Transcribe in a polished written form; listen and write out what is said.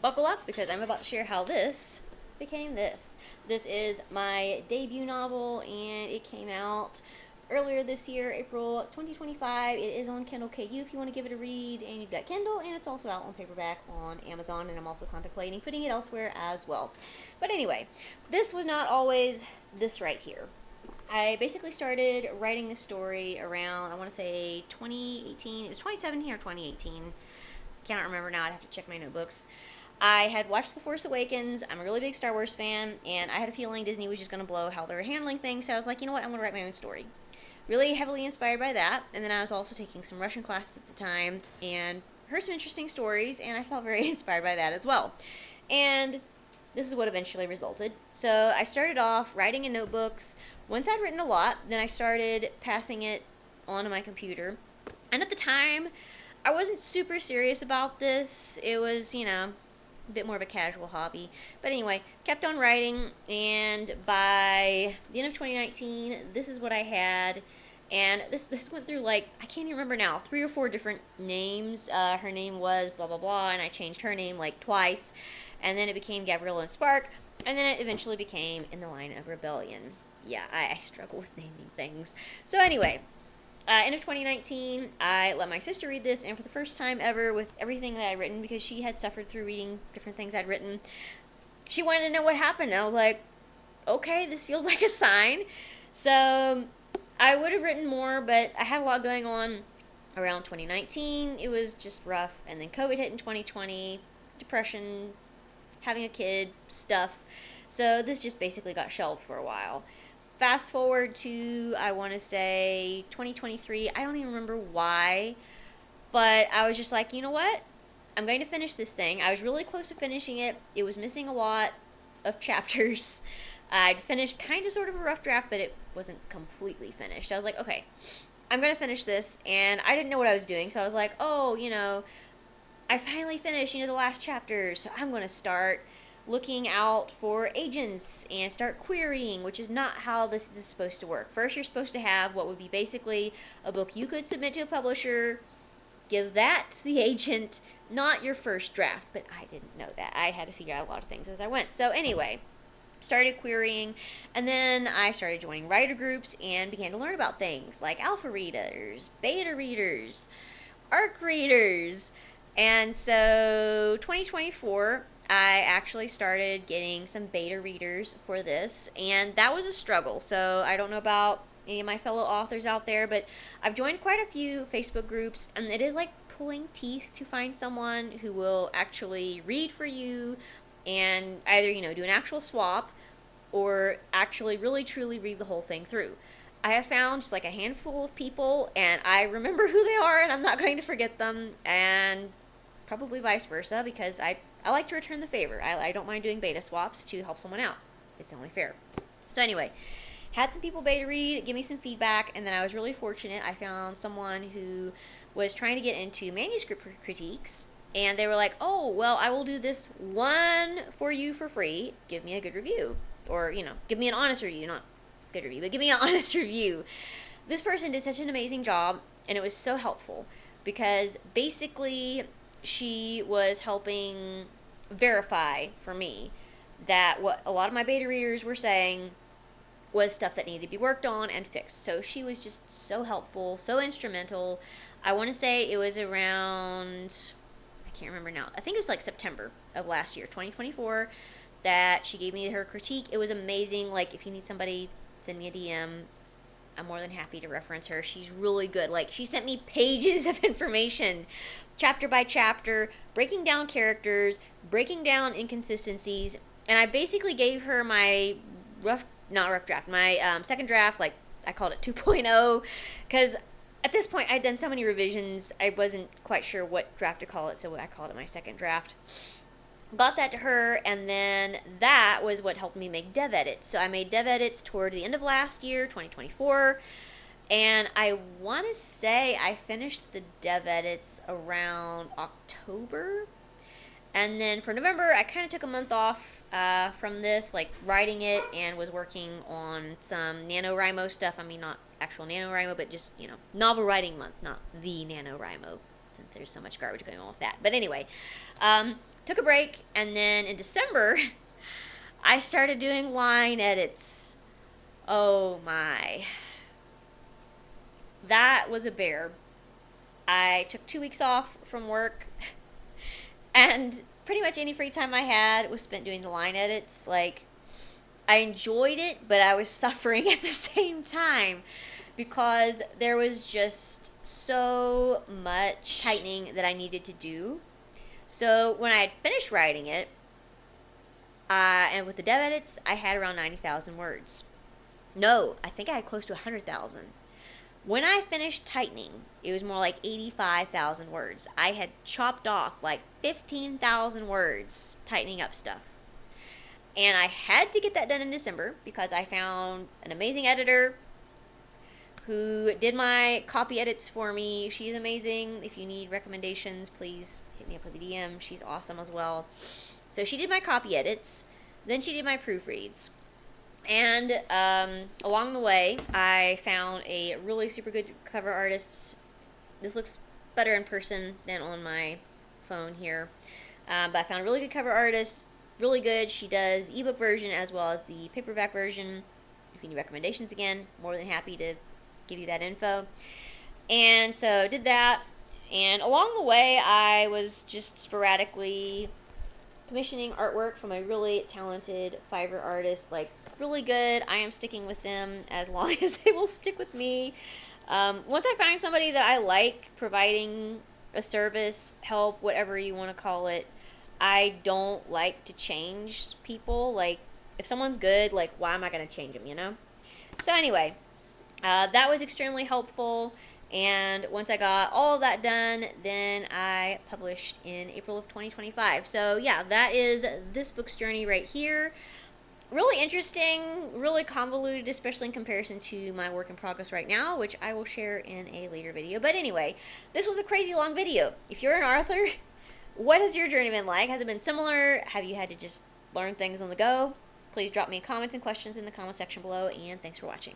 Buckle up because I'm about to share how this became this. This is my debut novel and it came out earlier this year, April 2025. It is on Kindle KU if you want to give it a read, and you've got Kindle, and it's also out on paperback on Amazon, and I'm also contemplating putting it elsewhere as well. But anyway, this was not always this right here. I basically started writing this story around, I want to say 2018. It was 2017 or 2018. Cannot remember now. I'd have to check my notebooks. I had watched The Force Awakens. I'm a really big Star Wars fan, and I had a feeling Disney was just going to blow how they were handling things, so I was like, you know what, I'm going to write my own story. Really heavily inspired by that, and then I was also taking some Russian classes at the time, and heard some interesting stories, and I felt very inspired by that as well. And this is what eventually resulted. So I started off writing in notebooks. Once I'd written a lot, then I started passing it onto my computer. And at the time, I wasn't super serious about this. It was, a bit more of a casual hobby. But anyway, kept on writing, and by the end of 2019, this is what I had. And this went through, like, I can't even remember now, 3 or 4 different names. Her name was blah blah blah, and I changed her name like twice, and then it became Gabriella and Spark, and then it eventually became In the Line of Rebellion. Yeah, I struggle with naming things. So anyway, end of 2019, I let my sister read this, and for the first time ever, with everything that I'd written, because she had suffered through reading different things I'd written, she wanted to know what happened. And I was like, okay, this feels like a sign. So I would have written more, but I had a lot going on around 2019. It was just rough, and then COVID hit in 2020, depression, having a kid, stuff. So this just basically got shelved for a while. Fast forward to, I want to say, 2023. I don't even remember why, but I was just like, you know what? I'm going to finish this thing. I was really close to finishing it. It was missing a lot of chapters. I'd finished kind of sort of a rough draft, but it wasn't completely finished. I was like, okay, I'm going to finish this, and I didn't know what I was doing, so I was like, oh, I finally finished, the last chapter, so I'm going to start looking out for agents and start querying, which is not how this is supposed to work. First, you're supposed to have what would be basically a book you could submit to a publisher, give that to the agent, not your first draft, but I didn't know that. I had to figure out a lot of things as I went. So anyway, started querying, and then I started joining writer groups and began to learn about things like alpha readers, beta readers, ARC readers. And so 2024, I actually started getting some beta readers for this, and that was a struggle. So I don't know about any of my fellow authors out there, but I've joined quite a few Facebook groups, and it is like pulling teeth to find someone who will actually read for you and either, do an actual swap or actually really truly read the whole thing through. I have found just like a handful of people, and I remember who they are, and I'm not going to forget them, and probably vice versa, because I like to return the favor. I don't mind doing beta swaps to help someone out. It's only fair. So anyway, had some people beta read, give me some feedback, and then I was really fortunate. I found someone who was trying to get into manuscript critiques, and they were like, oh, well, I will do this one for you for free. Give me a good review. Or, give me an honest review, not good review, but give me an honest review. This person did such an amazing job, and it was so helpful, because basically she was helping verify for me that what a lot of my beta readers were saying was stuff that needed to be worked on and fixed. So she was just so helpful, so instrumental. I want to say it was around, I can't remember now, I think it was like September of last year, 2024, that she gave me her critique. It was amazing. Like, if you need somebody, send me a DM. I'm more than happy to reference her. She's really good. Like, she sent me pages of information, chapter by chapter, breaking down characters, breaking down inconsistencies, and I basically gave her my not rough draft, my second draft, like, I called it 2.0, because at this point I'd done so many revisions, I wasn't quite sure what draft to call it, so I called it my second draft. Got that to her, and then that was what helped me make dev edits. So I made dev edits toward the end of last year, 2024, and I want to say I finished the dev edits around October. And then for November, I kind of took a month off from this, like writing it, and was working on some NaNoWriMo stuff. I mean, not actual NaNoWriMo, but just, novel writing month, not the NaNoWriMo, since there's so much garbage going on with that. But anyway, took a break, and then in December, I started doing line edits. Oh my. That was a bear. I took 2 weeks off from work, and pretty much any free time I had was spent doing the line edits. Like, I enjoyed it, but I was suffering at the same time because there was just so much tightening that I needed to do. So when I had finished writing it, and with the dev edits, I had around 90,000 words. No, I think I had close to 100,000. When I finished tightening, it was more like 85,000 words. I had chopped off like 15,000 words tightening up stuff. And I had to get that done in December because I found an amazing editor who did my copy edits for me. She's amazing. If you need recommendations, please hit me up with a DM. She's awesome as well. So she did my copy edits. Then she did my proofreads. And along the way, I found a really super good cover artist. This looks better in person than on my phone here. But I found a really good cover artist. Really good. She does the ebook version as well as the paperback version. If you need recommendations, again, more than happy to give you that info. And so did that. And along the way, I was just sporadically commissioning artwork from a really talented Fiverr artist, like really good. I am sticking with them as long as they will stick with me. Once I find somebody that I like providing a service, help, whatever you want to call it, I don't like to change people. Like, if someone's good, like, why am I going to change them, you know? So anyway, that was extremely helpful. And once I got all of that done, then I published in April of 2025. So yeah, that is this book's journey right here. Really interesting, really convoluted, especially in comparison to my work in progress right now, which I will share in a later video. But anyway, this was a crazy long video. If you're an author, what has your journey been like? Has it been similar? Have you had to just learn things on the go? Please drop me comments and questions in the comment section below, and thanks for watching.